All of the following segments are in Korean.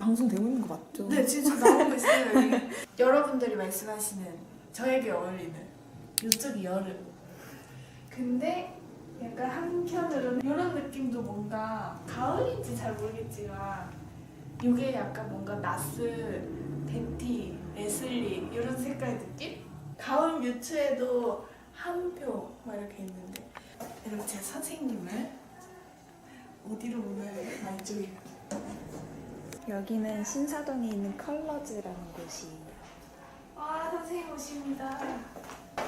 방송되고 있는 거 맞죠? 네, 진짜 나오고 있어요. 여기. 여러분들이 말씀하시는 저에게 어울리는 이쪽이 여름. 근데 약간 한편으로는 이런 느낌도 뭔가 가을인지 잘 모르겠지만 이게 약간 뭔가 나스, 벤티, 에슬리 이런 색깔 느낌? 가을 뮤트에도 한표 막 이렇게 있는데 이렇게 제 선생님을 어디로 오늘 이쪽이에요. 여기는 신사동에 있는 컬러즈라는 곳이에요. 와, 선생님 오십니다.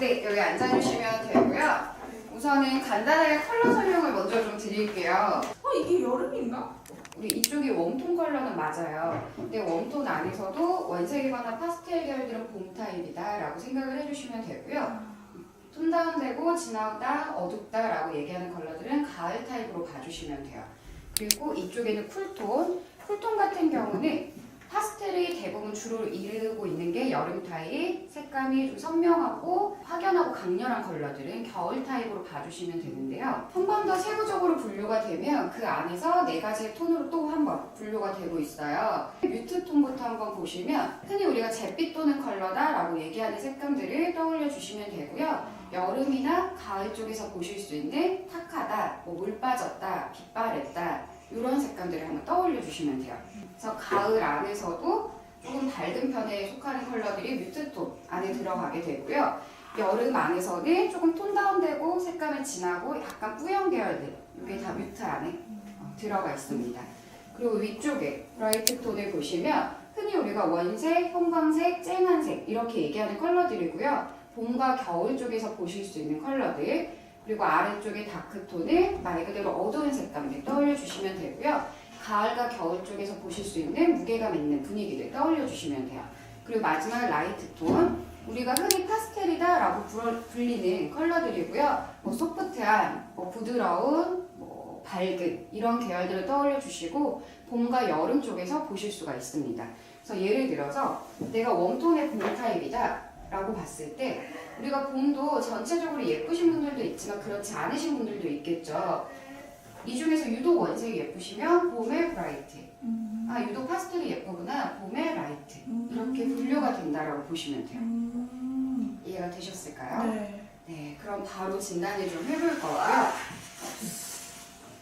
네, 여기 앉아주시면 되고요. 우선은 간단하게 컬러 설명을 먼저 좀 드릴게요. 이게 여름인가? 우리 이쪽이 웜톤 컬러는 맞아요. 근데 웜톤 안에서도 원색이거나 파스텔 계열들은 봄 타입이다 라고 생각을 해주시면 되고요. 톤 다운되고 진하다, 어둡다 라고 얘기하는 컬러들은 가을 타입으로 봐주시면 돼요. 그리고 이쪽에는 쿨톤. 쿨톤 같은 경우는 파스텔이 대부분 주로 이루고 있는 게 여름 타입, 색감이 좀 선명하고 확연하고 강렬한 컬러들은 겨울 타입으로 봐주시면 되는데요. 한 번 더 세부적으로 분류가 되면 그 안에서 4가지의 톤으로 또 한 번 분류가 되고 있어요. 뮤트 톤부터 한번 보시면 흔히 우리가 잿빛 도는 컬러다 라고 얘기하는 색감들을 떠올려 주시면 되고요. 여름이나 가을 쪽에서 보실 수 있는 탁하다, 물 빠졌다, 빛바랬다 이런 색감들을 한번 떠올려 주시면 돼요. 그래서 가을 안에서도 조금 밝은 편에 속하는 컬러들이 뮤트톤 안에 들어가게 되고요. 여름 안에서는 조금 톤 다운되고 색감이 진하고 약간 뿌연 계열들 이게 다 뮤트 안에 들어가 있습니다. 그리고 위쪽에 브라이트 톤을 보시면 흔히 우리가 원색, 형광색, 쨍한색 이렇게 얘기하는 컬러들이고요. 봄과 겨울 쪽에서 보실 수 있는 컬러들 그리고 아래쪽에 다크톤을 말 그대로 어두운 색감들 떠올려 주시면 되고요. 가을과 겨울 쪽에서 보실 수 있는 무게감 있는 분위기를 떠올려 주시면 돼요. 그리고 마지막 라이트톤 우리가 흔히 파스텔이다 라고 불리는 컬러들이고요. 소프트한, 부드러운, 밝은 이런 계열들을 떠올려 주시고 봄과 여름 쪽에서 보실 수가 있습니다. 그래서 예를 들어서 내가 웜톤의 봄 타입이다 라고 봤을 때 우리가 봄도 전체적으로 예쁘신 분들도 있지만 그렇지 않으신 분들도 있겠죠. 이 중에서 유독 원색이 예쁘시면 봄의 브라이트, 유독 파스텔이 예쁘구나 봄의 라이트 이렇게 분류가 된다라고 보시면 돼요. 이해가 되셨을까요? 네. 네, 그럼 바로 진단을 좀 해볼 거고요.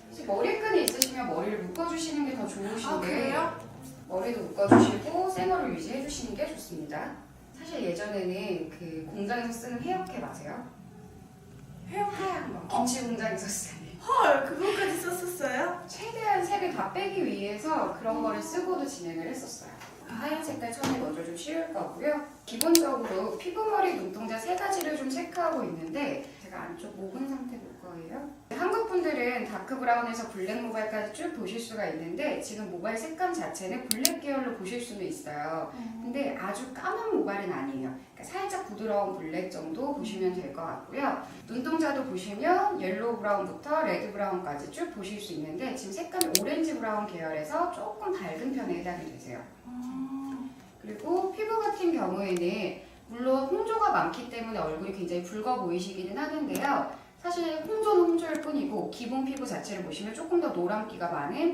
혹시 머리끈이 있으시면 머리를 묶어주시는 게 더 좋으신데 그래요? 머리도 묶어주시고 생얼을 유지해주시는 게 좋습니다. 사실 예전에는 그 공장에서 쓰는 헤어캡 아세요? 하얀 거 김치 공장에서 쓰는 헐, 그거까지 썼었어요? 최대한 색을 다 빼기 위해서 그런 거를 쓰고도 진행을 했었어요. 하얀 색깔 처음에 먼저 좀 씌울 거고요. 기본적으로 피부머리 눈동자 3가지를 좀 체크하고 있는데 제가 안쪽 모근 상태 볼 거예요. 한국 분들은 다크 브라운에서 블랙 모발까지 쭉 보실 수가 있는데 지금 모발 색감 자체는 블랙 계열로 보실 수는 있어요. 근데 아주 까만 모발은 아니에요. 그러니까 살짝 부드러운 블랙 정도 보시면 될 것 같고요. 눈동자도 보시면 옐로우 브라운부터 레드 브라운까지 쭉 보실 수 있는데 지금 색감이 오렌지 브라운 계열에서 조금 밝은 편에 해당이 되세요. 그리고 피부 같은 경우에는 물론 홍조가 많기 때문에 얼굴이 굉장히 붉어 보이시기는 하는데요. 사실 홍조는 홍조일 뿐이고 기본 피부 자체를 보시면 조금 더 노란기가 많은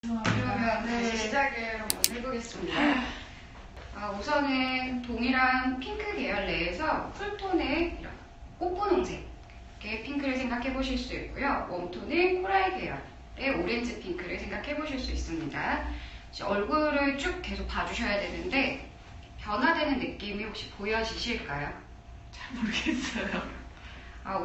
그러면 다시 시작을 한번 해보겠습니다. 우선은 동일한 핑크 계열 내에서 쿨톤의 이런 꽃분홍색의 핑크를 생각해 보실 수 있고요. 웜톤은 코랄 계열의 오렌지 핑크를 생각해 보실 수 있습니다. 얼굴을 쭉 계속 봐주셔야 되는데 변화되는 느낌이 혹시 보여지실까요? 잘 모르겠어요.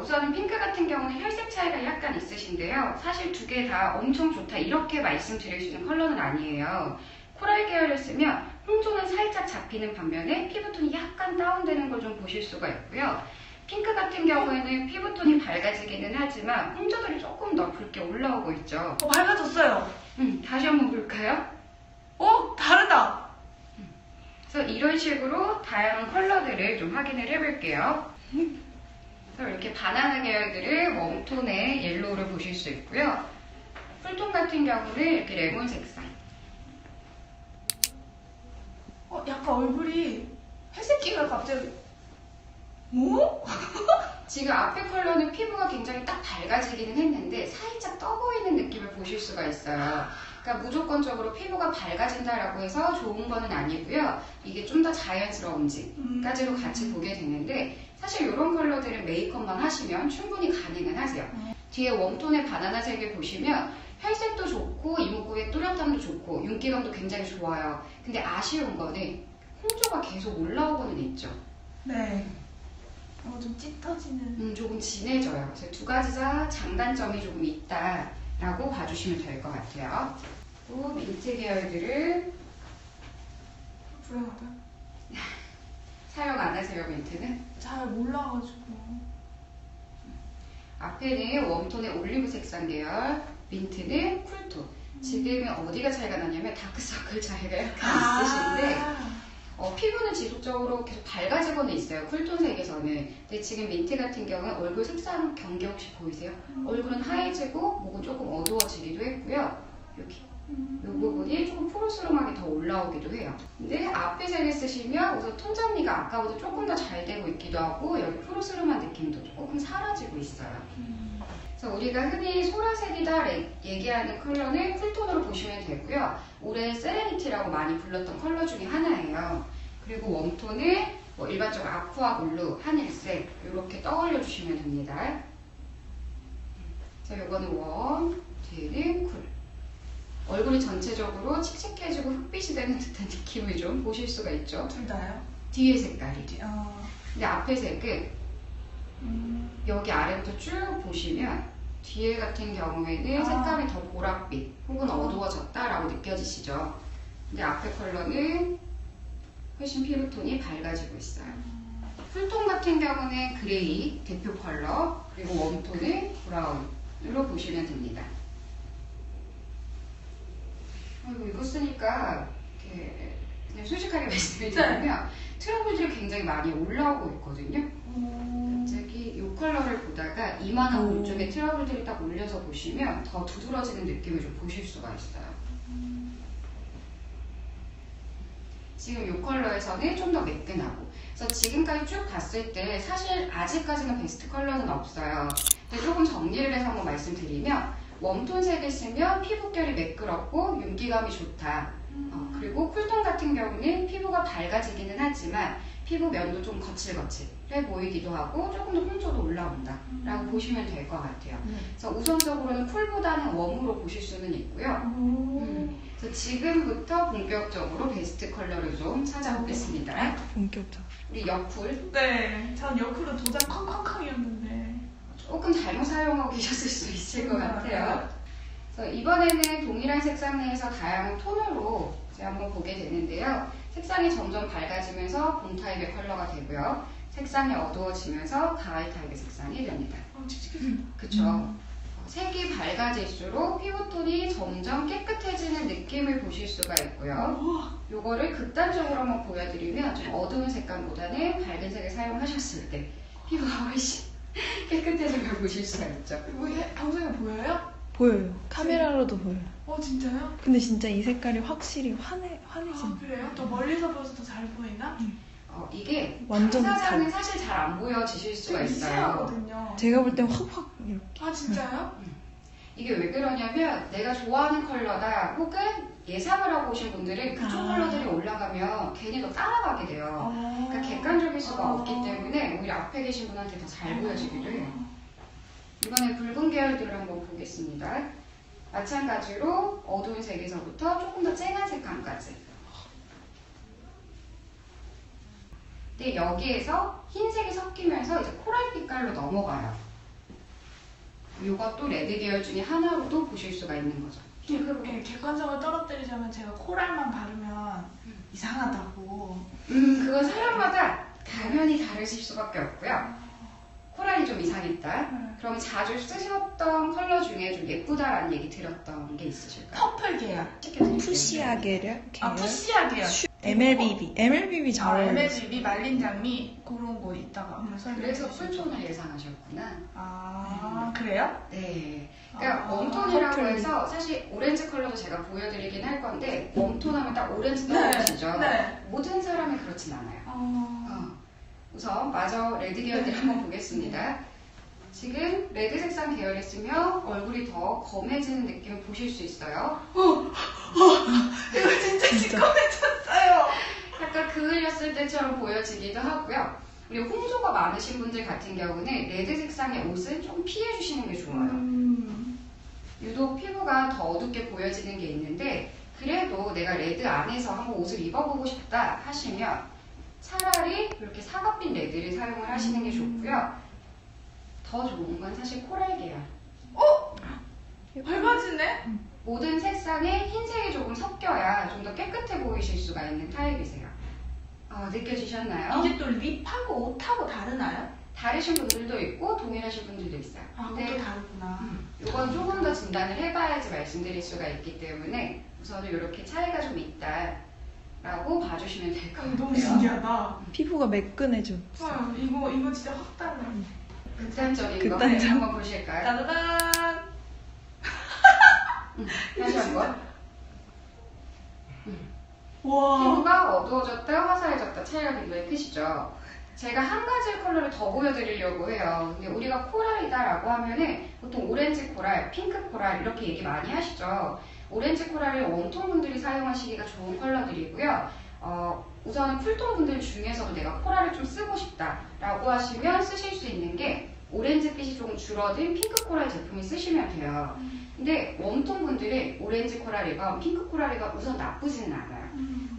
우선은 핑크 같은 경우는 혈색 차이가 약간 있으신데요. 사실 2개 다 엄청 좋다 이렇게 말씀드릴 수 있는 컬러는 아니에요. 코랄 계열을 쓰면 홍조는 살짝 잡히는 반면에 피부톤이 약간 다운되는 걸 좀 보실 수가 있고요. 핑크 같은 경우에는 피부톤이 밝아지기는 하지만 홍조들이 조금 더 붉게 올라오고 있죠. 밝아졌어요. 다시 한번 볼까요? 다르다. 그래서 이런 식으로 다양한 컬러들을 좀 확인을 해볼게요. 그래서 이렇게 바나나 계열들을 웜톤의 옐로우를 보실 수 있고요. 쿨톤 같은 경우는 이렇게 레몬 색상. 약간 얼굴이 회색기가 갑자기 지금 앞에 컬러는 피부가 굉장히 딱 밝아지기는 했는데 살짝 떠 보이는 느낌을 보실 수가 있어요. 그러니까 무조건적으로 피부가 밝아진다라고 해서 좋은 거는 아니고요. 이게 좀 더 자연스러운지까지도 같이 보게 되는데 사실 이런 컬러들은 메이크업만 하시면 충분히 가능은 하세요. 뒤에 웜톤의 바나나색을 보시면 혈색도 좋고 이목구의 뚜렷함도 좋고 윤기감도 굉장히 좋아요. 근데 아쉬운 거는 홍조가 계속 올라오고는 있죠. 네. 좀 짙어지는. 조금 진해져요. 그래서 두 가지 다 장단점이 조금 있다라고 봐주시면 될 것 같아요. 또 민트 계열들을 불안하다. 사용 안 하세요, 민트는? 잘 몰라가지고. 앞에는 웜톤의 올리브 색상 계열, 민트는 쿨톤. 지금은 어디가 차이가 나냐면 다크서클 차이가 약간 있으신데 피부는 지속적으로 계속 밝아지고는 있어요. 쿨톤 색에서는. 근데 지금 민트 같은 경우는 얼굴 색상 경계 혹시 보이세요? 얼굴은 하얘지고 목은 조금 어두워지기도 했고요. 여기 이 부분이 조금 푸르스름하게 더 올라오기도 해요. 근데 앞에 색을 쓰시면 우선 톤 정리가 아까보다 조금 더 잘 되고 있기도 하고 여기 푸르스름한 느낌도 조금 사라지고 있어요. 그래서 우리가 흔히 소라색이다 얘기하는 컬러는 쿨톤으로 보시면 되고요. 올해 세레니티라고 많이 불렀던 컬러 중에 하나예요. 그리고 웜톤은 뭐 일반적으로 아쿠아 블루, 하늘색 이렇게 떠올려 주시면 됩니다. 자, 요거는 웜, 뒤에는 쿨. 얼굴이 전체적으로 칙칙해지고 흑빛이 되는 듯한 느낌을 좀 보실 수가 있죠. 둘 다요? 뒤에 색깔이죠. 근데 앞에 색은 여기 아래부터 쭉 보시면 뒤에 같은 경우에는 색감이 더 보랏빛 혹은 어두워졌다라고 느껴지시죠. 근데 앞에 컬러는 훨씬 피부톤이 밝아지고 있어요. 쿨톤 같은 경우는 그레이 대표 컬러, 그리고 웜톤은 브라운으로 보시면 됩니다. 이거 쓰니까 이렇게 그냥 솔직하게 말씀을 드리면 트러블들이 굉장히 많이 올라오고 있거든요. 갑자기 이 컬러를 보다가 이만한 쪽에 트러블들이 딱 올려서 보시면 더 두드러지는 느낌을 좀 보실 수가 있어요. 지금 이 컬러에서는 좀 더 매끈하고, 그래서 지금까지 쭉 봤을 때 사실 아직까지는 베스트 컬러는 없어요. 근데 조금 정리를 해서 한번 말씀드리면 웜톤 색을 쓰면 피부결이 매끄럽고 윤기감이 좋다. 그리고 쿨톤 같은 경우는 피부가 밝아지기는 하지만 피부 면도 좀 거칠거칠해 보이기도 하고 조금 더 홍조도 올라온다 라고 보시면 될 것 같아요. 그래서 우선적으로는 쿨보다는 웜으로 보실 수는 있고요. 그래서 지금부터 본격적으로 베스트 컬러를 좀 찾아보겠습니다. 본격적. 우리 여쿨. 네, 전 여쿨은 도장 쾅쾅쾅이었는데 조금 잘못 사용하고 계셨을 수 있을 것 같아요. 그래서 이번에는 동일한 색상 내에서 다양한 톤으로 이제 한번 보게 되는데요. 색상이 점점 밝아지면서 봄 타입의 컬러가 되고요. 색상이 어두워지면서 가을 타입의 색상이 됩니다. 칙칙해진다. 그쵸? 색이 밝아질수록 피부톤이 점점 깨끗해지는 느낌을 보실 수가 있고요. 요거를 극단적으로 한번 보여드리면 좀 어두운 색감보다는 밝은 색을 사용하셨을 때 피부가 훨씬 깨끗해진 걸 보실 수가 있죠. 이거 방송에 보여요? 보여요. 카메라로도 보여요. 진짜요? 근데 진짜 이 색깔이 확실히 환해진. 그래요? 또 멀리서 보여서 더 잘 보이나? 이게 완전 당사자는 사실 잘 안 보여지실 수가 있어요. 이상하거든요. 제가 볼 땐 확확 이렇게. 진짜요? 이게 왜 그러냐면 내가 좋아하는 컬러다 혹은 예상을 하고 오신 분들은 그쪽 컬러들이 올라가면 괜히 더 따라가게 돼요. 그러니까 객관적일 수가 없기 때문에 오히려 앞에 계신 분한테 더 잘 보여지기도 해요. 이번에 붉은 계열들을 한번 보겠습니다. 마찬가지로 어두운 색에서부터 조금 더 쨍한 색감까지. 근데 여기에서 흰색이 섞이면서 이제 코랄 빛깔로 넘어가요. 이것도 레드 계열 중에 하나로도 보실 수가 있는 거죠. 그렇게 객관성을 떨어뜨리자면 제가 코랄만 바르면 이상하다고. 그건 사람마다 당연히 다르실 수밖에 없고요. 코랄이 좀 이상했다. 그럼 자주 쓰셨던 컬러 중에 좀 예쁘다라는 얘기 들었던 게 있으실까요? 퍼플 계열. 푸시아 계열. 푸시아 계열. MLBB 잘 어울려요. MLBB 말린 장미 그런 거 있다가 그래서 쿨톤을 예상하셨구나. 그래요? 네. 그러니까 웜톤이라고 해서 사실 오렌지 컬러도 제가 보여드리긴 할 건데 웜톤 하면 딱 오렌지 떠오르시죠? 네. 모든 사람이 그렇진 않아요. 우선 마저 레드 계열들 한번 보겠습니다. 지금 레드 색상 계열을 쓰면 얼굴이 더 검해지는 느낌을 보실 수 있어요. 이거 진짜 시커매졌어요. 약간 그을렸을 때처럼 보여지기도 하고요. 그리고 홍조가 많으신 분들 같은 경우는 레드 색상의 옷은 좀 피해주시는 게 좋아요. 유독 피부가 더 어둡게 보여지는 게 있는데 그래도 내가 레드 안에서 한번 옷을 입어보고 싶다 하시면 차라리 이렇게 사각빛 레드를 사용을 하시는 게 좋고요. 더 좋은 건 사실 코랄 계열. 밝아지네? 모든 색상에 흰색이 조금 섞여야 좀 더 깨끗해 보이실 수가 있는 타입이세요. 느껴지셨나요? 이게 또 립하고 옷하고 다르나요? 다르신 분들도 있고 동일하신 분들도 있어요. 그것도 다르구나. 이건 조금 더 진단을 해봐야지 말씀드릴 수가 있기 때문에 우선은 이렇게 차이가 좀 있다라고 봐주시면 될 것 같아요. 너무 신기하다. 피부가 매끈해져. 이거 진짜 확 달라. 극단적인 거 극단적. 한번 보실까요? 따다단. 다시 한번. 와. 피부가 어두워졌다 화사해졌다 차이가 굉장히 크시죠. 제가 한 가지 컬러를 더 보여드리려고 해요. 근데 우리가 코랄이다라고 하면은 보통 오렌지 코랄, 핑크 코랄 이렇게 얘기 많이 하시죠. 오렌지 코랄을 웜톤 분들이 사용하시기가 좋은 컬러들이고요. 우선은 쿨톤 분들 중에서도 내가 코랄을 좀 쓰고 싶다라고 하시면 쓰실 수 있는 게 오렌지빛이 조금 줄어든 핑크 코랄 제품을 쓰시면 돼요. 근데 웜톤 분들은 오렌지 코랄이건 핑크 코랄이건 우선 나쁘지는 않아요.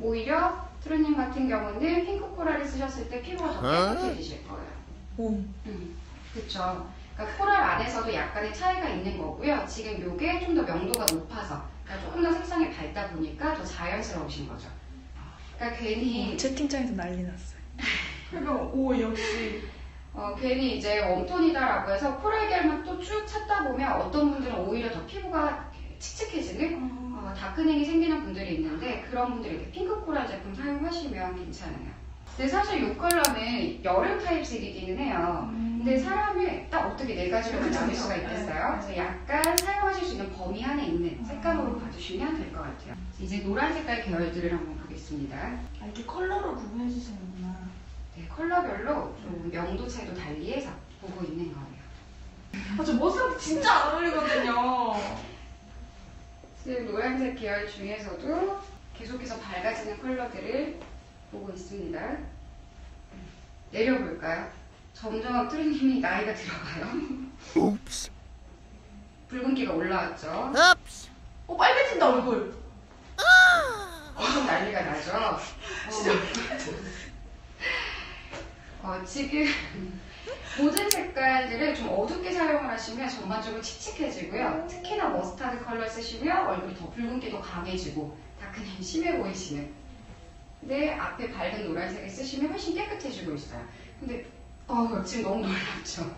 오히려 트루님 같은 경우는 핑크 코랄을 쓰셨을 때 피부가 더 깨끗해지실 거예요. 오. 그쵸. 그러니까 코랄 안에서도 약간의 차이가 있는 거고요. 지금 요게 좀 더 명도가 높아서 그러니까 조금 더 색상이 밝다 보니까 더 자연스러우신 거죠. 그러니까 괜히 채팅창에서 난리 났어요. 그리고 역시. 괜히 이제 웜톤이다라고 해서 코랄 계열만 또 쭉 찾다 보면 어떤 분들은 오히려 더 피부가 칙칙해지는 다크닝이 생기는 분들이 있는데 그런 분들이 이렇게 핑크 코랄 제품 사용하시면 괜찮아요. 근데 사실 이 컬러는 여름 타입 색이기는 해요. 근데 사람을 딱 어떻게 네 가지로만 나눌 수가 있겠어요? 그래서 약간 사용하실 수 있는 범위 안에 있는 색감으로 봐주시면 될 것 같아요. 이제 노란 색깔 계열들을 한번 보겠습니다. 이렇게 컬러로 구분해 주시는구나. 네, 컬러별로 좀 명도 차이도 달리해서 보고 있는 거예요. 저 머스타드 진짜 안 어울리거든요. 지금 노란색 계열 중에서도 계속해서 밝아지는 컬러들을 보고 있습니다. 내려볼까요? 점점 트루님이 나이가 들어가요. Oops. 붉은기가 올라왔죠. Oops. 빨개진다 얼굴. 엄청 난리가 나죠. 지금 모든 색깔들을 좀 어둡게 사용을 하시면 전반적으로 칙칙해지고요. 특히나 머스타드 컬러 쓰시면 얼굴이 더 붉은기도 강해지고 다크닝이 심해 보이시는. 근데 앞에 밝은 노란색을 쓰시면 훨씬 깨끗해지고 있어요. 근데 지금 너무 놀랍죠.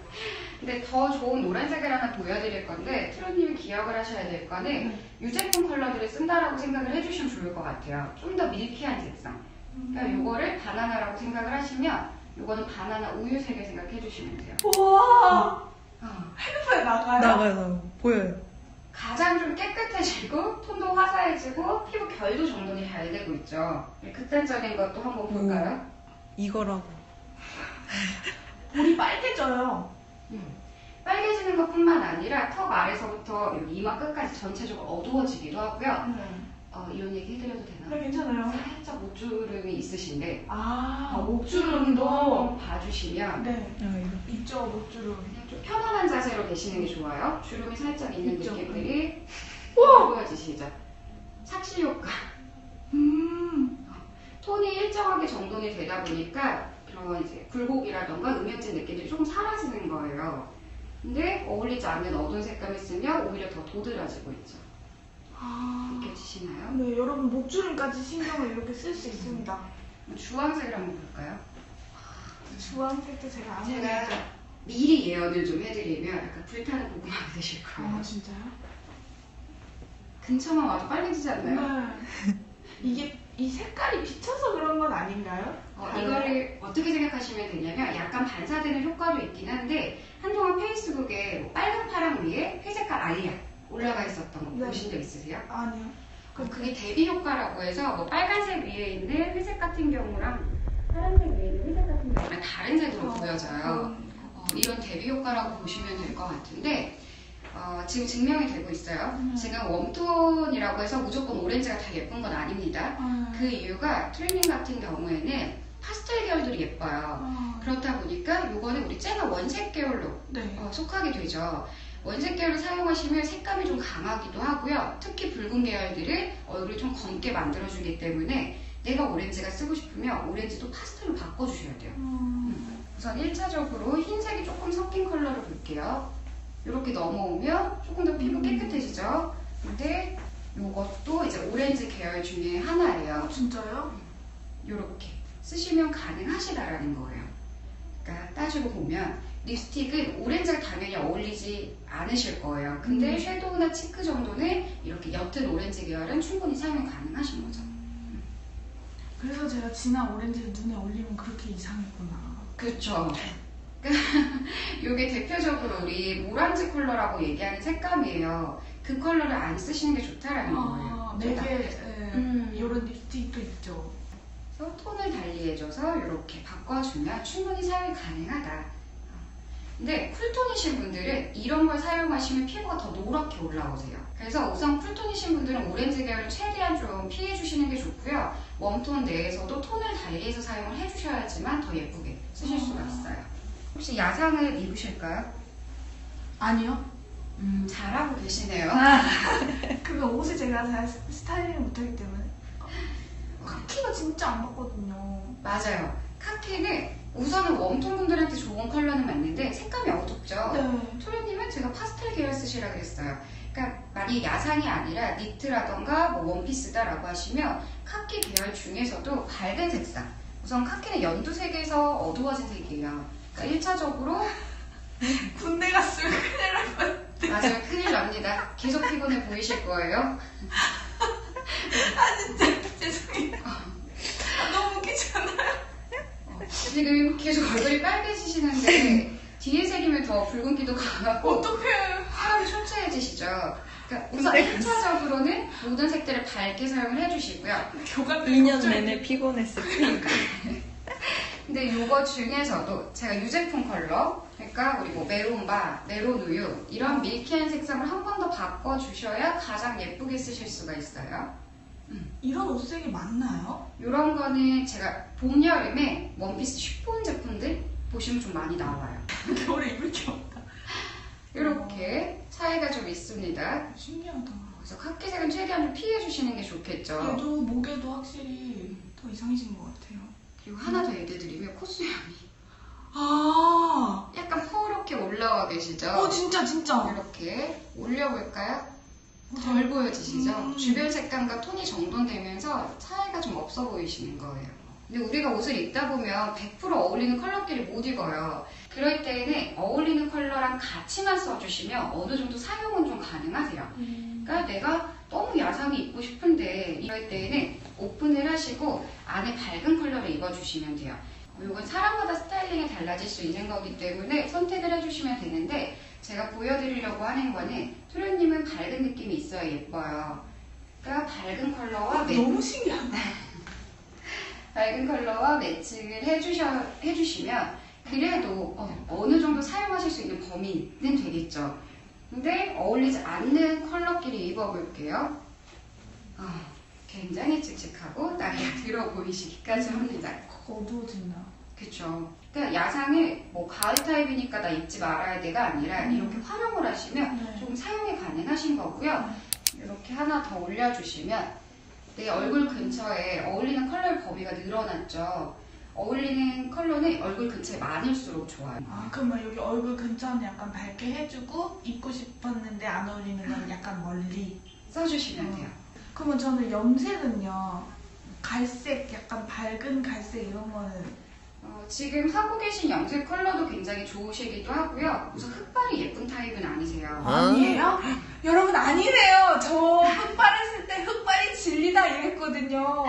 근데 더 좋은 노란색을 하나 보여드릴 건데 트루님이 기억을 하셔야 될 거는 이 제품 컬러들을 쓴다라고 생각을 해주시면 좋을 것 같아요. 좀 더 밀키한 색상. 그러니까 이거를 바나나라고 생각을 하시면 이거는 바나나 우유색을 생각해 주시면 돼요. 우와. 핸드폰에 나가요? 나가요. 보여요. 가장 좀 깨끗해지고 톤도 화사해지고 피부 결도 정돈이 잘 되고 있죠. 극단적인 것도 한번 볼까요? 이거라고. 볼이 빨개져요. 빨개지는 것뿐만 아니라 턱 아래서부터 여기 이마 끝까지 전체적으로 어두워지기도 하고요. 이런 얘기 해드려도 되나요? 네, 괜찮아요. 살짝 목주름이 있으신데 목주름도 한번 봐주시면 네, 이렇게. 있죠, 목주름. 그냥 좀 편안한 자세로 계시는 게 좋아요. 주름이 살짝 있는 있죠. 느낌들이 보여지시죠? 착시 효과. 톤이 일정하게 정돈이 되다 보니까 그런 이제 굴곡이라던가 음영진 느낌들이 조금 사라지는 거예요. 근데 어울리지 않는 어두운 색감을 쓰면 오히려 더 도드라지고 있죠. 느껴지시나요? 네, 여러분 목주름까지 신경을 이렇게 쓸 수 있습니다. 주황색을 한번 볼까요? 주황색도 제가 안 제가 해요. 미리 예언을 좀 해드리면 약간 불타는 고구마가 되실 거예요. 진짜요? 근처만 와도 빨개지지 않나요? 네. 이게 이 색깔이 비쳐서 그런 건 아닌가요? 이거를 어떻게 생각하시면 되냐면 약간 반사되는 효과도 있긴 한데 한동안 페이스북에 뭐 빨간 파랑 위에 회색깔 알약 올라가 있었던 거 네. 보신 적 있으세요? 아니요. 그게 대비 효과라고 해서 뭐 빨간색 위에 있는 회색 같은 경우랑 파란색 위에 있는 회색 같은 경우랑 다른 색으로 보여져요. 이런 대비 효과라고 보시면 될 것 같은데 지금 증명이 되고 있어요. 지금 웜톤이라고 해서 무조건 오렌지가 다 예쁜 건 아닙니다. 그 이유가 트레이닝 같은 경우에는 파스텔 계열들이 예뻐요. 그렇다 보니까 이거는 우리 쨍한 원색 계열로 네. 속하게 되죠. 원색 계열을 사용하시면 색감이 좀 강하기도 하고요. 특히 붉은 계열들은 얼굴을 좀 검게 만들어주기 때문에 내가 오렌지가 쓰고 싶으면 오렌지도 파스텔로 바꿔주셔야 돼요. 우선 1차적으로 흰색이 조금 섞인 컬러를 볼게요. 이렇게 넘어오면 조금 더 피부 깨끗해지죠. 근데 이것도 이제 오렌지 계열 중에 하나예요. 진짜요? 이렇게 쓰시면 가능하시다라는 거예요. 그러니까 따지고 보면 립스틱은 오렌지가 당연히 어울리지 않으실 거예요. 근데 섀도우나 치크 정도는 이렇게 옅은 오렌지 계열은 충분히 사용이 가능하신 거죠. 그래서 제가 진한 오렌지를 눈에 올리면 그렇게 이상했구나. 그렇죠. 이게 대표적으로 우리 모란지 컬러라고 얘기하는 색감이에요. 그 컬러를 안 쓰시는 게 좋다라는 거예요. 되게 이런 립스틱도 있죠. 그래서 톤을 달리해줘서 이렇게 바꿔주면 충분히 사용이 가능하다. 근데 쿨톤이신 분들은 이런 걸 사용하시면 피부가 더 노랗게 올라오세요. 그래서 우선 쿨톤이신 분들은 오렌지 계열을 최대한 좀 피해주시는 게 좋고요. 웜톤 내에서도 톤을 달리해서 사용을 해주셔야지만 더 예쁘게 쓰실 수가 있어요. 혹시 야상을 입으실까요? 아니요. 잘하고 계시네요. 그러면 옷을 제가 잘 스타일링을 못하기 때문에. 카키가 진짜 안 맞거든요. 맞아요. 카키는 우선은 웜톤 분들한테 좋은 컬러는 맞는데 색감이 어둡죠? 네. 초련님은 제가 파스텔 계열 쓰시라 그랬어요. 그러니까 만약에 야상이 아니라 니트라던가 뭐 원피스다라고 하시면 카키 계열 중에서도 밝은 색상. 우선 카키는 연두색에서 어두워진 색이에요. 그러니까 1차적으로 군대 갔으면 큰일 날 뻔. 맞아요. 큰일 납니다. 계속 피곤해 보이실 거예요. 진짜 죄송해요. 너무 웃기잖아요. 지금 계속 얼굴이 빨개지시는데 뒤에 색이면 더 붉은기도 강하고 어떡해. 사람이 초췌해지시죠. 그러니까 우선 1차적으로는 모든 색들을 밝게 사용을 해주시고요. 교감 2년 내내 피곤했을 테니까. 근데 이거 중에서도 제가 유제품 컬러, 그러니까 우리 뭐 메론바, 메론 우유 이런 밀키한 색상을 한 번 더 바꿔주셔야 가장 예쁘게 쓰실 수가 있어요. 이런 옷색이 맞나요? 이런 거는 제가 봄, 여름에 원피스 쉬폰 제품들 보시면 좀 많이 나와요. 겨울에 입을 게 없다. 이렇게 차이가 좀 있습니다. 신기하다. 그래서 카키색은 최대한 좀 피해주시는 게 좋겠죠. 얘도 목에도 확실히 더 이상해진 것 같아요. 그리고 하나 더 얘기드리면 콧수염이 아, 약간 퍼렇게 올라와 계시죠? 진짜. 이렇게 올려볼까요? 덜 보여지시죠? 주변 색감과 톤이 정돈되면서 차이가 좀 없어 보이시는 거예요. 근데 우리가 옷을 입다 보면 100% 어울리는 컬러끼리 못 입어요. 그럴 때에는 어울리는 컬러랑 같이만 써주시면 어느 정도 사용은 좀 가능하세요. 그러니까 내가 너무 야상이 입고 싶은데 이럴 때에는 오픈을 하시고 안에 밝은 컬러를 입어주시면 돼요. 이건 사람마다 스타일링이 달라질 수 있는 거기 때문에 선택을 해주시면 되는데 제가 보여드리려고 하는 거는 토련님은 밝은 느낌이 있어야 예뻐요. 그러니까 밝은 컬러와 너무 신기하다. 밝은 컬러와 매칭을 해주시면 그래도 어느 정도 사용하실 수 있는 범위는 되겠죠. 근데 어울리지 않는 컬러끼리 입어볼게요. 굉장히 칙칙하고 나이가 들어 보이시기까지 합니다. 어두워진다. 그쵸. 그러니까 야상을 뭐 가을 타입이니까 나 입지 말아야 돼가 아니라 이렇게 활용을 하시면 조금 사용이 가능하신 거고요. 이렇게 하나 더 올려주시면 내 얼굴 근처에 어울리는 컬러의 범위가 늘어났죠. 어울리는 컬러는 얼굴 근처에 많을수록 좋아요. 그러면 여기 얼굴 근처는 약간 밝게 해주고 입고 싶었는데 안 어울리는 건 약간 멀리 써주시면 돼요. 그러면 저는 염색은요, 갈색, 약간 밝은 갈색 이런 거는 지금 하고 계신 염색 컬러도 굉장히 좋으시기도 하고요. 우선 흑발이 예쁜 타입은 아니세요. 아니에요? 여러분 아니래요. 저 흑발했을 때 흑발이 진리다 이랬거든요.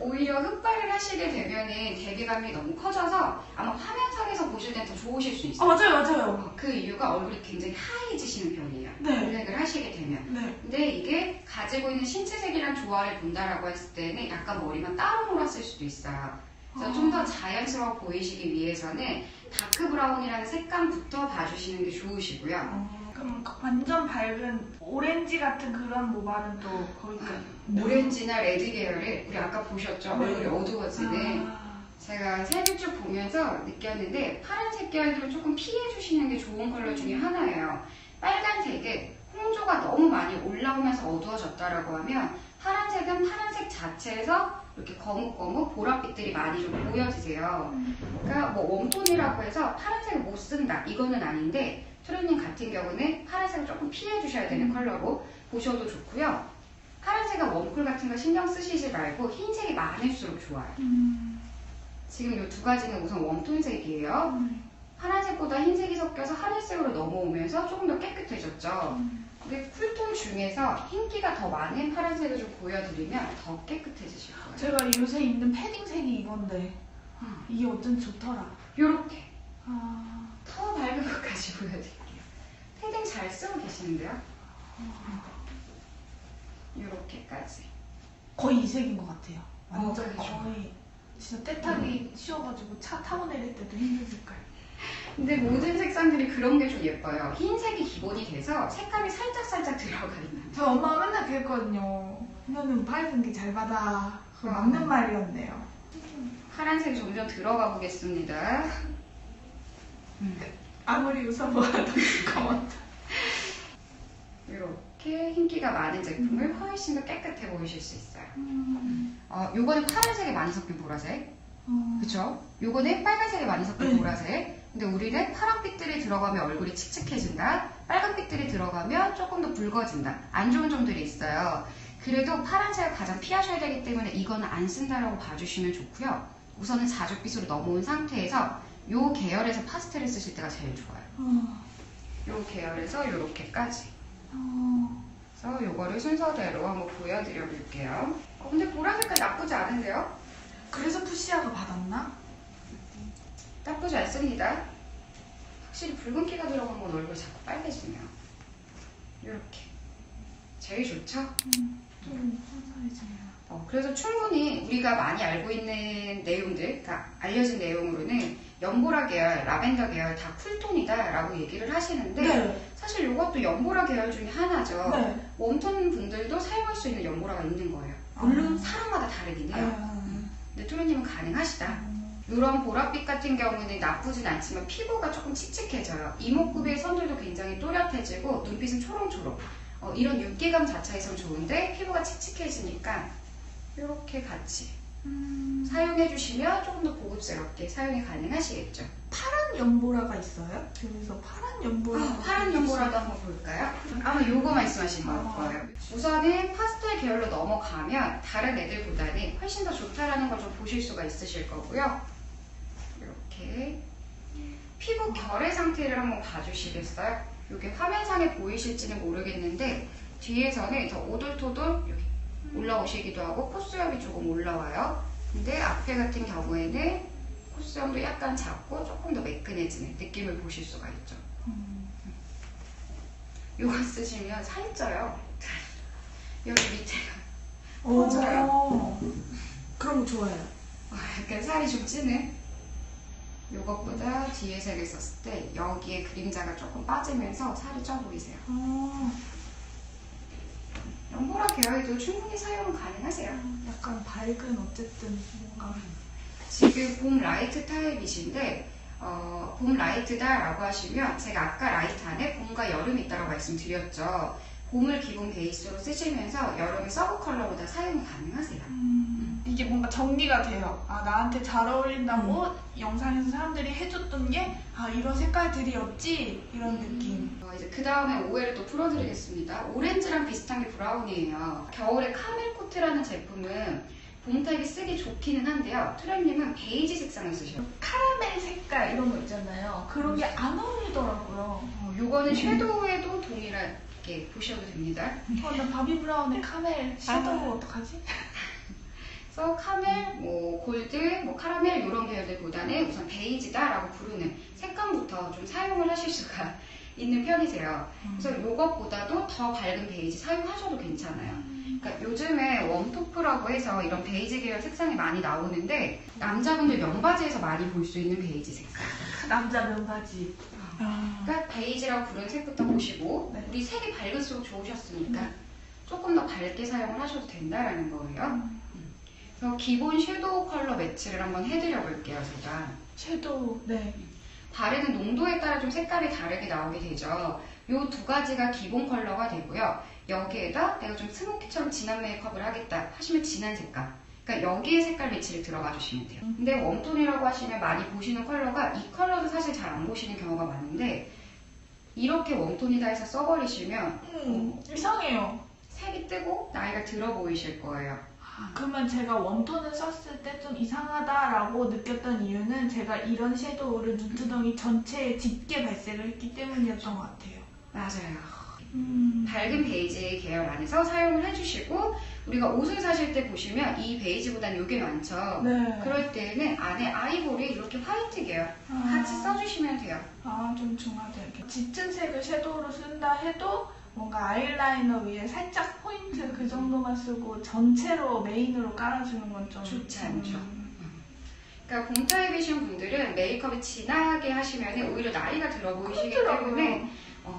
오히려 흑발을 하시게 되면은 대비감이 너무 커져서 아마 화면상에서 보실 땐 더 좋으실 수 있어요. 맞아요. 그 이유가 얼굴이 굉장히 하얘지시는 편이에요. 네. 염색을 하시게 되면. 네. 근데 이게 가지고 있는 신체색이랑 조화를 본다라고 했을 때는 약간 머리만 따로 놀았을 수도 있어요. 그래서 좀 더 자연스러워 보이시기 위해서는 다크 브라운이라는 색감부터 봐주시는 게 좋으시고요. 그럼 완전 밝은 오렌지 같은 그런 모발은 또 거기까지? 오렌지나 레드 계열을 우리 아까 보셨죠? 네. 얼굴이 어두워지는. 아. 제가 색을 쭉 보면서 느꼈는데 파란색 계열들은 조금 피해주시는 게 좋은 컬러 중에 하나예요. 빨간색은 홍조가 너무 많이 올라오면서 어두워졌다라고 하면 파란색은 파란색 자체에서 이렇게 거뭇거뭇 보랏빛들이 많이 좀 보여지세요. 그러니까 뭐 웜톤이라고 해서 파란색을 못 쓴다 이거는 아닌데 트루님 같은 경우는 파란색을 조금 피해 주셔야 되는 컬러로 보셔도 좋고요. 파란색은 웜쿨 같은 거 신경 쓰시지 말고 흰색이 많을수록 좋아요. 지금 이 두 가지는 우선 웜톤색이에요. 파란색보다 흰색이 섞여서 하늘색으로 넘어오면서 조금 더 깨끗해졌죠. 근데 쿨톤 중에서 흰기가 더 많은 파란색을 좀 보여드리면 더 깨끗해지실 거예요. 제가 요새 입는 패딩색이 이건데 이게 어쩐지 좋더라. 요렇게 아. 더 밝은 것까지 보여드릴게요. 패딩 잘 쓰고 계시는데요? 요렇게까지. 거의 이 색인 것 같아요. 완전 그렇죠. 거의 진짜 때 타기 쉬워가지고 차 타고 내릴 때도 힘든 색깔. 근데 모든 색상들이 그런 게 좀 예뻐요. 흰색이 기본이 돼서 색감이 살짝살짝 들어가 있는. 저 엄마가 맨날 그랬거든요. 너는 밝은 게 잘 받아. 그거 맞는 말이었네요. 파란색이 점점 들어가 보겠습니다. 아무리 웃어보아도 검은. 이렇게 흰기가 많은 제품을 훨씬 더 깨끗해 보이실 수 있어요. 요거는 파란색에 많이 섞인 보라색. 그쵸? 요거는 빨간색에 많이 섞인 보라색. 근데 우리는 파란빛들이 들어가면 얼굴이 칙칙해진다. 빨간빛들이 들어가면 조금 더 붉어진다. 안 좋은 점들이 있어요. 그래도 파란색을 가장 피하셔야 되기 때문에 이거는 안 쓴다라고 봐주시면 좋고요. 우선은 자줏빛으로 넘어온 상태에서 요 계열에서 파스텔을 쓰실 때가 제일 좋아요. 요 계열에서 요렇게까지. 그래서 요거를 순서대로 한번 보여드려 볼게요. 근데 보라색깔 나쁘지 않은데요? 그래서 푸시아가 받았나? 나쁘지 않습니다. 확실히 붉은기가 들어간 건 얼굴이 자꾸 빨개지네요. 이렇게 제일 좋죠? 좀 선사해지네요. 그래서 충분히 우리가 많이 알고 있는 내용들, 그러니까 알려진 내용으로는 연보라 계열, 라벤더 계열 다 쿨톤이다 라고 얘기를 하시는데 네. 사실 이것도 연보라 계열 중에 하나죠. 네. 웜톤 분들도 사용할 수 있는 연보라가 있는 거예요. 물론 사람마다 다르긴 해요. 근데 투루님은 가능하시다. 이런 보랏빛 같은 경우는 나쁘진 않지만 피부가 조금 칙칙해져요. 이목구비의 선들도 굉장히 또렷해지고 눈빛은 초롱초롱. 이런 윤기감 자체에선 좋은데 피부가 칙칙해지니까 이렇게 같이 사용해주시면 조금 더 고급스럽게 사용이 가능하시겠죠. 파란 연보라가 있어요? 그래서 파란 연보라. 파란 연보라도 한번 볼까요? 아마 요거 말씀하신 거예요. 우선은 파스텔 계열로 넘어가면 다른 애들보다는 훨씬 더 좋다라는 걸 좀 보실 수가 있으실 거고요. 이렇게 피부 결의 상태를 한번 봐주시겠어요? 이게 화면상에 보이실지는 모르겠는데 뒤에서는 더 오돌토돌 여기 올라오시기도 하고 콧수염이 조금 올라와요. 근데 앞에 같은 경우에는 콧수염도 약간 작고 조금 더 매끈해지는 느낌을 보실 수가 있죠. 이거 쓰시면 살이 쪄요. 여기 밑에가 오, 그런 거 좋아해요. 약간 살이 좀 찌는. 이것보다 뒤에 색을 썼을 때 여기에 그림자가 조금 빠지면서 살이 쪄 보이세요. 연보라 계열도 충분히 사용 가능하세요. 약간 밝은 어쨌든 뭔가. 지금 봄 라이트 타입이신데 봄 라이트다라고 하시면 제가 아까 라이트 안에 봄과 여름이 있다고 말씀드렸죠. 봄을 기본 베이스로 쓰시면서 여름의 서브 컬러로 다 사용 가능하세요. 이게 뭔가 정리가 돼요. 아, 나한테 잘 어울린다고 영상에서 사람들이 해줬던 게 이런 색깔들이었지? 이런 느낌. 이제 그 다음에 오해를 또 풀어드리겠습니다. 오렌지랑 비슷한 게 브라운이에요. 겨울에 카멜 코트라는 제품은 봄 타입이 쓰기 좋기는 한데요. 트렌님은 베이지 색상을 쓰셔요. 카라멜 색깔 이런 거 있잖아요. 그런 게 안 어울리더라고요. 요거는 섀도우에도 동일하게 보셔도 됩니다. 나 바비 브라운의 카멜 섀도우 어떡하지? 그래서 카멜, 골드, 카라멜 이런 계열들보다는 우선 베이지다라고 부르는 색감부터 좀 사용을 하실 수가 있는 편이세요. 그래서 이것보다도 더 밝은 베이지 사용하셔도 괜찮아요. 그러니까 요즘에 웜토프라고 해서 이런 베이지 계열 색상이 많이 나오는데 남자분들 면바지에서 많이 볼 수 있는 베이지 색상. 남자 면바지. 그러니까 베이지라고 부르는 색부터 보시고 네. 우리 색이 밝을수록 좋으셨으니까 조금 더 밝게 사용을 하셔도 된다라는 거예요. 그래서 기본 섀도우 컬러 매치를 한번 해드려 볼게요, 제가. 섀도우, 네. 바르는 농도에 따라 좀 색깔이 다르게 나오게 되죠. 요 두 가지가 기본 컬러가 되고요. 여기에다 내가 좀 스모키처럼 진한 메이크업을 하겠다 하시면 진한 색깔. 그러니까 여기에 색깔 매치를 들어가 주시면 돼요. 근데 웜톤이라고 하시면 많이 보시는 컬러가 이 컬러도 사실 잘 안 보시는 경우가 많은데 이렇게 웜톤이다 해서 써버리시면 이상해요. 색이 뜨고 나이가 들어 보이실 거예요. 그러면 제가 웜톤을 썼을 때 좀 이상하다라고 느꼈던 이유는 제가 이런 섀도우를 눈두덩이 전체에 짙게 발색을 했기 때문이었던 것 같아요. 맞아요. 밝은 베이지 계열 안에서 사용을 해주시고 우리가 옷을 사실 때 보시면 이 베이지보다는 이게 많죠. 네. 그럴 때는 안에 아이보리 이렇게 화이트 계열 같이 써주시면 돼요. 좀 중화되게. 짙은 색을 섀도우로 쓴다 해도 뭔가 아이라이너 위에 살짝 포인트 그 정도만 쓰고 전체로 메인으로 깔아주는 건 좀 좋지 않죠. 그러니까 봄 타입이신 분들은 메이크업이 진하게 하시면 오히려 나이가 들어 보이시기 때문에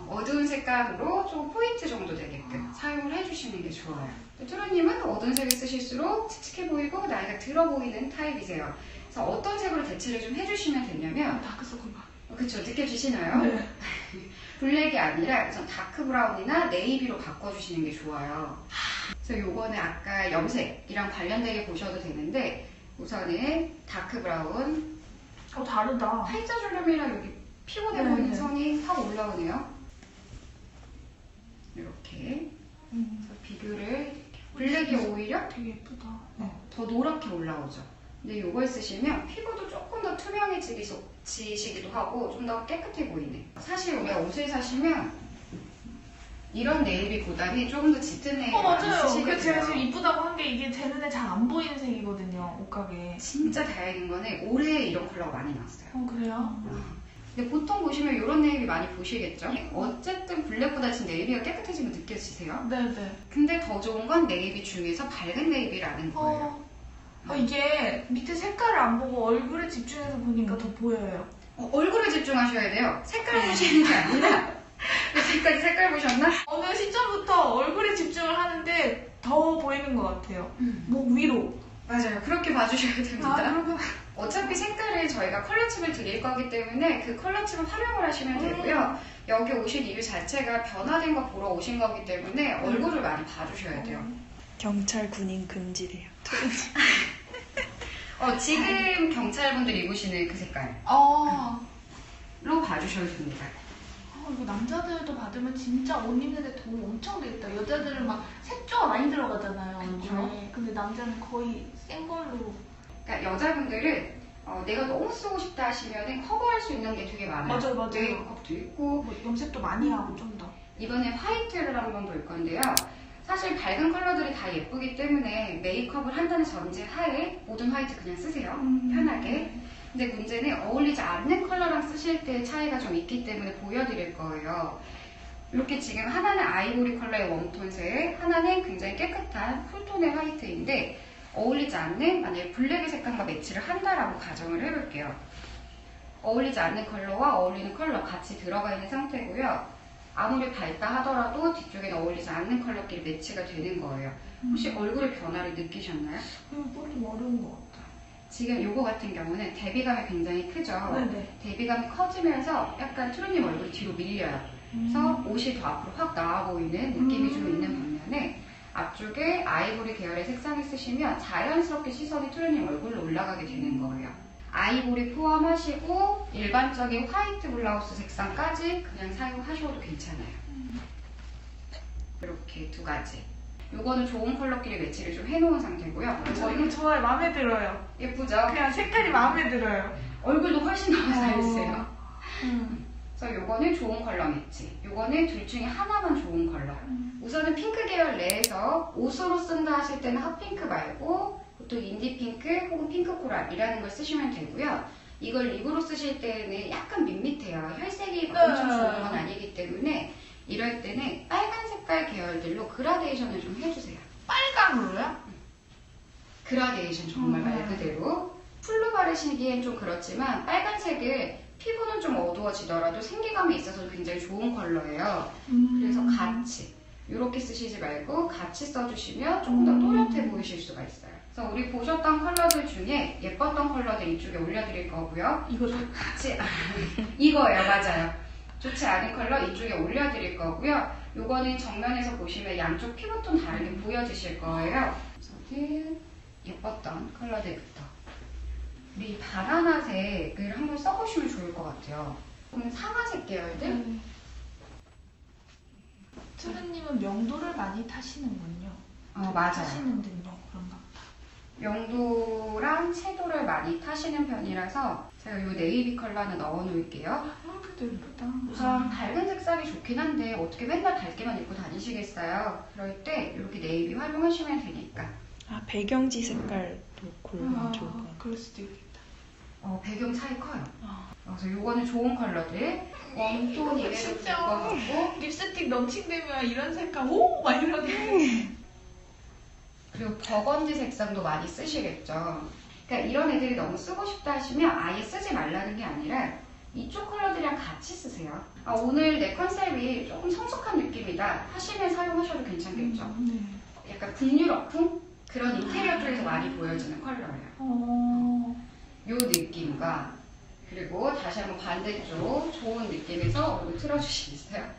어두운 색감으로 좀 포인트 정도 되게끔 사용을 해주시는 게 좋아요. 투루님은 어두운 색을 쓰실수록 칙칙해 보이고 나이가 들어 보이는 타입이세요. 그래서 어떤 색으로 대체를 좀 해주시면 되냐면 다크서클 봐. 그쵸, 느껴지시나요? 네. 블랙이 아니라 우선 다크 브라운이나 네이비로 바꿔주시는 게 좋아요. 그래서 요거는 아까 염색이랑 관련되게 보셔도 되는데 우선은 다크 브라운 다르다. 팔자주름이랑 여기 피곤해 보이는 선이 확 올라오네요. 이렇게 그래서 비교를 블랙이 오히려 되게 예쁘다. 더 노랗게 올라오죠. 근데 이걸 쓰시면 피부도 조금 더 투명해지시기도 하고 좀 더 깨끗해 보이네. 사실 우리가 옷을 사시면 이런 네이비보다는 조금 더 짙은 네이비 많이 맞아요. 쓰시게 그래서 제가 지금 돼요. 이쁘다고 한 게 이게 제 눈에 잘 안 보이는 색이거든요. 옷가게. 진짜 다행인 거는 올해 이런 컬러가 많이 나왔어요. 그래요? 근데 보통 보시면 이런 네이비 많이 보시겠죠? 어쨌든 블랙보다 지금 네이비가 깨끗해진 거 느껴지세요? 네네. 근데 더 좋은 건 네이비 중에서 밝은 네이비라는 거예요. 이게 밑에 색깔을 안 보고 얼굴에 집중해서 보니까 더 보여요. 얼굴에 집중하셔야 돼요. 색깔 보시는 게 아니라 지금까지 색깔 보셨나? 어느 시점부터 얼굴에 집중을 하는데 더 보이는 것 같아요. 목 위로. 맞아요. 그렇게 봐주셔야 됩니다. 그러면 어차피 색깔을 저희가 컬러칩을 드릴 거기 때문에 그 컬러칩을 활용을 하시면 되고요. 여기 오신 이유 자체가 변화된 거 보러 오신 거기 때문에 얼굴을 많이 봐주셔야 돼요. 경찰 군인 금지래요. 지금 경찰분들이 입으시는 그 색깔로 봐주셔도 됩니다. 이거 남자들도 받으면 진짜 옷 입는데 도움 엄청 되겠다. 여자들은 막 색조가 많이 들어가잖아요. 얼굴에. 근데 남자는 거의 센 걸로. 그러니까 여자분들은 내가 너무 쓰고 싶다 하시면 커버할 수 있는 게 되게 많아요. 맞아요. 메이크업도 있고 뭐 염색도 많이 하고 좀 더. 이번에 화이트를 한번 볼 건데요. 사실 밝은 컬러들이 다 예쁘기 때문에 메이크업을 한다는 전제 하에 모든 화이트 그냥 쓰세요. 편하게. 근데 문제는 어울리지 않는 컬러랑 쓰실 때 차이가 좀 있기 때문에 보여드릴 거예요. 이렇게 지금 하나는 아이보리 컬러의 웜톤색, 하나는 굉장히 깨끗한 쿨톤의 화이트인데 어울리지 않는 만약에 블랙의 색감과 매치를 한다라고 가정을 해볼게요. 어울리지 않는 컬러와 어울리는 컬러 같이 들어가 있는 상태고요. 아무리 밝다 하더라도 뒤쪽에는 어울리지 않는 컬러끼리 매치가 되는 거예요. 혹시 얼굴의 변화를 느끼셨나요? 이거 좀 어려운 것 같아요. 지금 요거 같은 경우는 대비감이 굉장히 크죠? 네네. 대비감이 커지면서 약간 투루님 얼굴이 뒤로 밀려요. 그래서 옷이 더 앞으로 확 나와 보이는 느낌이 좀 있는 반면에 앞쪽에 아이보리 계열의 색상을 쓰시면 자연스럽게 시선이 투루님 얼굴로 올라가게 되는 거예요. 아이보리 포함하시고 일반적인 화이트 블라우스 색상까지 그냥 사용하셔도 괜찮아요. 이렇게 두 가지. 요거는 좋은 컬러끼리 매치를 좀 해놓은 상태고요. 저 이거 좋아요. 마음에 들어요. 예쁘죠? 그냥 색깔이 마음에 들어요. 얼굴도 훨씬 더 살세요. 그래서 요거는 좋은 컬러 매치. 요거는 둘 중에 하나만 좋은 컬러. 우선은 핑크 계열 내에서 옷으로 쓴다 하실 때는 핫핑크 말고 보통 인디 핑크 혹은 핑크 코랄이라는 걸 쓰시면 되고요. 이걸 립으로 쓰실 때는 약간 밋밋해요. 혈색이 엄청 좋은 건 아니기 때문에 이럴 때는 빨간 색깔 계열들로 그라데이션을 좀 해주세요. 빨강으로요? 그라데이션 정말 말 그대로. 풀로 바르시기엔 좀 그렇지만 빨간색을 피부는 좀 어두워지더라도 생기감이 있어서 굉장히 좋은 컬러예요. 그래서 같이 이렇게 쓰시지 말고 같이 써주시면 조금 더 또렷해 보이실 수가 있어요. 그래서 우리 보셨던 컬러들 중에 예뻤던 컬러들 이쪽에 올려드릴 거고요. 이거도 같이 이거예요, 맞아요. 좋지 않은 컬러 이쪽에 올려드릴 거고요. 요거는 정면에서 보시면 양쪽 피부톤 다르게 보여지실 거예요. 저는 예뻤던 컬러들부터 우리 바나나색을 한번 써보시면 좋을 것 같아요. 그럼 상아색 계열들? 투르님은 명도를 많이 타시는군요. 맞아요. 타시는군요. 그런가 보다. 명도랑 채도를 많이 타시는 편이라서 제가 이 네이비 컬러 하나 넣어 놓을게요. 그래도 예쁘다. 우선 밝은 색상이 좋긴 한데 어떻게 맨날 밝게만 입고 다니시겠어요? 그럴 때 이렇게 네이비 활용하시면 되니까. 아, 배경지 색깔도 고르면 좋을 것 같아요. 그럴 수도 있겠다. 배경 차이 커요. 아. 그래서 요거는 좋은 컬러들. 웜톤임에도 진짜. 불구하고 립스틱 런칭되면 이런 색깔 오! 막 이러네. 그리고 버건디 색상도 많이 쓰시겠죠. 그러니까 이런 애들이 너무 쓰고 싶다 하시면 아예 쓰지 말라는 게 아니라 이쪽 컬러들이랑 같이 쓰세요. 오늘 내 컨셉이 조금 성숙한 느낌이다 하시면 사용하셔도 괜찮겠죠. 네. 약간 북유럽풍? 그런 인테리어 쪽에서 많이 보여지는 컬러예요. 요 느낌과 그리고 다시 한번 반대쪽 좋은 느낌에서 얼굴 틀어주시겠어요?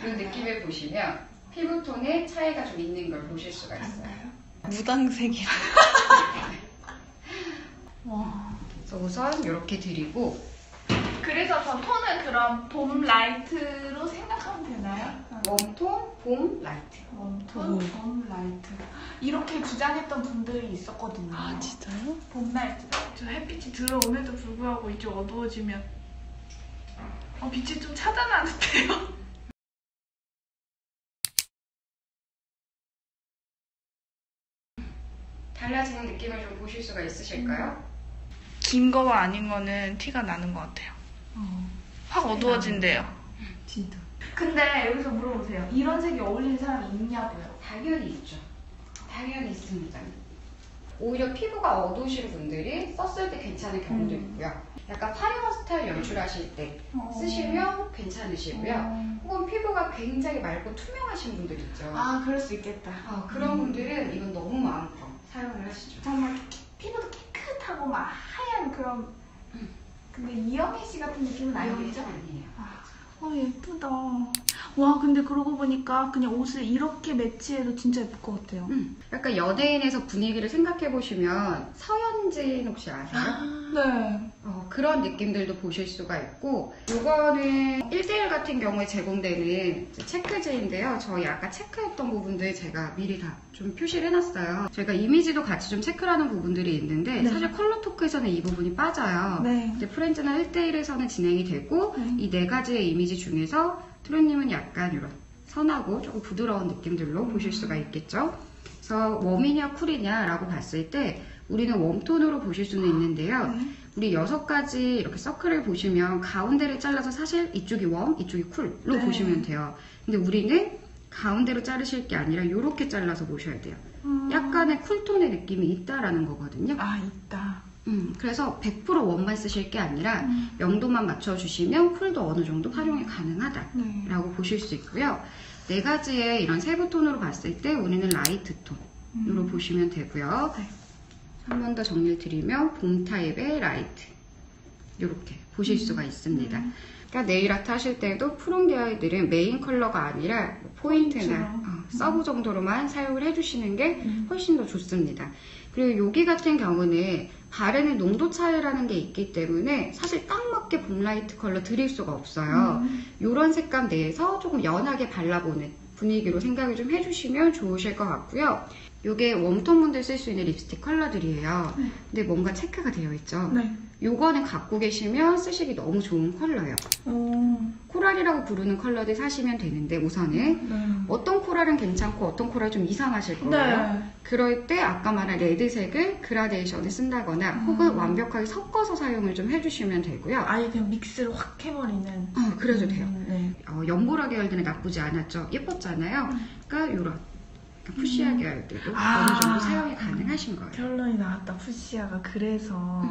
이 느낌을 보시면 피부톤의 차이가 좀 있는 걸 보실 수가 있어요. 무당색이라. 와. 그래서 우선 이렇게 드리고 그래서 저 톤은 그럼 봄 라이트로 생각하면 되나요? 웜톤, 봄, 라이트. 웜톤, 봄 라이트. 이렇게 주장했던 분들이 있었거든요. 아, 진짜요? 봄 라이트. 저 햇빛이 들어옴에도 불구하고 이제 어두워지면 빛이 좀 차단하는데요. 달라지는 느낌을 좀 보실 수가 있으실까요? 긴 거와 아닌 거는 티가 나는 것 같아요. 확 어두워진대요. 진짜. 근데 여기서 물어보세요. 이런 색이 어울리는 사람이 있냐고요? 당연히 있죠. 당연히 있습니다. 오히려 피부가 어두우신 분들이 썼을 때 괜찮은 경우도 있고요. 약간 화려한 스타일 연출하실 때 쓰시면 괜찮으시고요. 혹은 피부가 굉장히 맑고 투명하신 분들 있죠. 그럴 수 있겠다. 그런 분들은 이건 너무 마음껏 사용을 하시죠. 정말 피부도 깨끗하고 막 하얀 그런. 근데 이영애 씨 같은 느낌은 아니겠죠? 아니에요. 예쁘다. 와, 근데 그러고 보니까 그냥 옷을 이렇게 매치해도 진짜 예쁠 것 같아요. 약간 연예인에서 분위기를 생각해 보시면 서현진 혹시 아세요? 네. 그런 느낌들도 보실 수가 있고 이거는 1대1 같은 경우에 제공되는 체크지인데요. 저희 아까 체크했던 부분들 제가 미리 다 좀 표시를 해놨어요. 저희가 이미지도 같이 좀 체크를 하는 부분들이 있는데 네. 사실 컬러 토크에서는 이 부분이 빠져요. 네. 근데 프렌즈나 1대1에서는 진행이 되고 이 네 가지의 이미지 중에서 투르님은 약간 이런 선하고 조금 부드러운 느낌들로 보실 수가 있겠죠. 그래서 웜이냐 쿨이냐라고 봤을 때 우리는 웜톤으로 보실 수는 있는데요. 우리 6가지 이렇게 서클을 보시면 가운데를 잘라서 사실 이쪽이 웜, 이쪽이 쿨로 보시면 돼요. 근데 우리는 가운데로 자르실 게 아니라 이렇게 잘라서 보셔야 돼요. 약간의 쿨톤의 느낌이 있다라는 거거든요. 있다. 그래서 100% 웜만 쓰실 게 아니라 명도만 맞춰주시면 쿨도 어느 정도 활용이 가능하다라고 보실 수 있고요. 4가지의 이런 세부톤으로 봤을 때 우리는 라이트 톤으로 보시면 되고요. 한 번 더 정리를 드리면 봄 타입의 라이트 이렇게 보실 수가 있습니다. 그러니까 네일 아트 하실 때도 푸른 계열들은 메인 컬러가 아니라 포인트나 서브 정도로만 사용을 해주시는 게 훨씬 더 좋습니다. 그리고 여기 같은 경우는 바르는 농도 차이라는 게 있기 때문에 사실 딱 맞게 봄 라이트 컬러 드릴 수가 없어요. 이런 색감 내에서 조금 연하게 발라보는 분위기로 생각을 좀 해주시면 좋으실 것 같고요. 이게 웜톤 분들 쓸 수 있는 립스틱 컬러들이에요. 네. 근데 뭔가 체크가 되어 있죠. 네. 요거는 갖고 계시면 쓰시기 너무 좋은 컬러예요. 오. 코랄이라고 부르는 컬러들 사시면 되는데 우선은 네. 어떤 코랄은 괜찮고 어떤 코랄 좀 이상하실 거예요. 네. 그럴 때 아까 말한 레드색을 그라데이션을 쓴다거나 혹은 완벽하게 섞어서 사용을 좀 해주시면 되고요. 아예 그냥 믹스를 확 해버리는. 그래도 돼요. 네. 연보라 계열들은 나쁘지 않았죠. 예뻤잖아요. 그러니까 이런 푸시아 계열들도 어느 정도 사용이 가능하신 거예요. 결론이 나왔다. 푸시아가 그래서.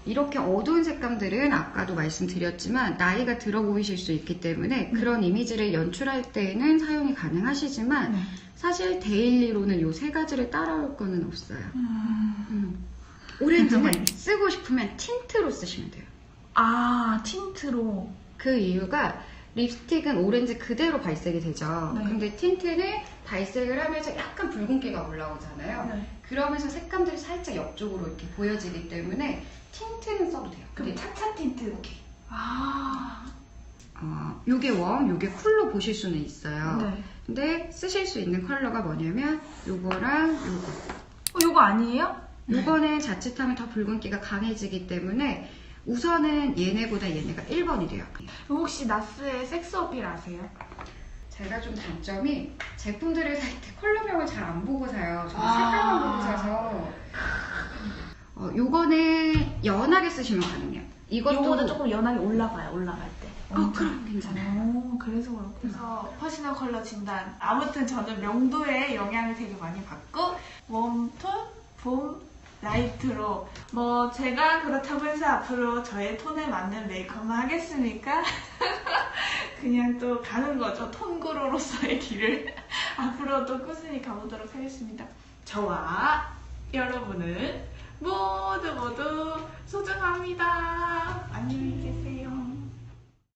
이렇게 어두운 색감들은 아까도 말씀드렸지만 나이가 들어 보이실 수 있기 때문에 그런 이미지를 연출할 때에는 사용이 가능하시지만 네. 사실 데일리로는 이 세 가지를 따라올 거는 없어요. 오렌지는 쓰고 싶으면 틴트로 쓰시면 돼요. 아, 틴트로. 그 이유가 립스틱은 오렌지 그대로 발색이 되죠. 네. 근데 틴트는 발색을 하면서 약간 붉은기가 올라오잖아요. 네. 그러면서 색감들이 살짝 옆쪽으로 이렇게 보여지기 때문에 틴트는 써도 돼요. 그럼 차차 틴트. 아. 요게 웜, 요게 쿨로 보실 수는 있어요. 네. 근데 쓰실 수 있는 컬러가 뭐냐면 요거랑 요거. 요거 아니에요? 요거는 자칫하면 더 붉은기가 강해지기 때문에 우선은 얘네보다 얘네가 1번이 돼요. 혹시 나스의 섹스 어필 아세요? 제가 좀 단점이 제품들을 살 때 컬러명을 잘 안 보고 사요. 저는 색깔만 보고 사서. 요거는 연하게 쓰시면 가능해요. 이것도 요거는 조금 연하게 올라가요, 올라갈 때. 그럼 괜찮아요. 그래서 그렇구나. 그래서 퍼스널 컬러 진단. 아무튼 저는 명도에 영향을 되게 많이 받고 웜톤, 봄, 라이트로 뭐 제가 그렇다고 해서 앞으로 저의 톤에 맞는 메이크업만 하겠습니까? 그냥 또 가는 거죠. 톤그로로서의 길을 앞으로도 꾸준히 가보도록 하겠습니다. 저와 여러분은 모두 소중합니다. 안녕히 계세요.